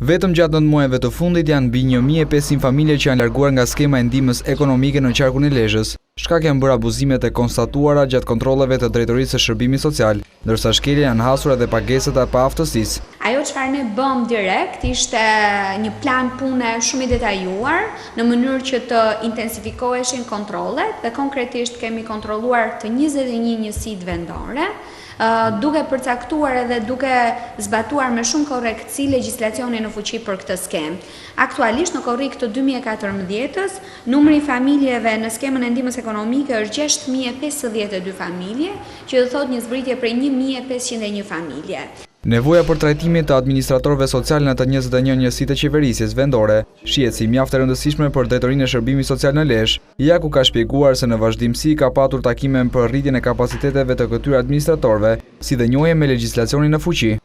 Vetëm gjatë 9 muajve të fundit janë mbi 1500 familje që janë larguar nga skema e ndihmës ekonomike në qarkun e Lezhës. Shkak janë bërë abuzimet e konstatuara gjatë kontrolleve të Drejtorisë së Shërbimit Social, ndërsa shkelje janë hasur edhe pagesat e paaftësisë. Ajo çfarë ne bëm direkt ishte një plan pune shumë i detajuar në mënyrë që të intensifikoheshin kontrollet dhe konkretisht kemi kontrolluar të 21 njësitë vendore, duke përcaktuar edhe duke zbatuar me shumë korrektësi legjislacionin në fuqi për këtë skemë. Aktualisht në korrik të 2014-s, numri i familjeve në skemën e ndihmës ekonomike është 6052 familje, që do thotë një zbritje prej 1501 familje. Nevoja për trajtimin të administratorëve social në të 21 njësitë të qeverisjes vendore shihet si mjaft e rëndësishme për Drejtorinë e Shërbimit Social në Lezhë. Jaku ka shpjeguar se në vazhdimsi ka patur takime për rritjen e kapaciteteve të këtyre administratorëve, si dhe njohje me legjislacionin në fuqi.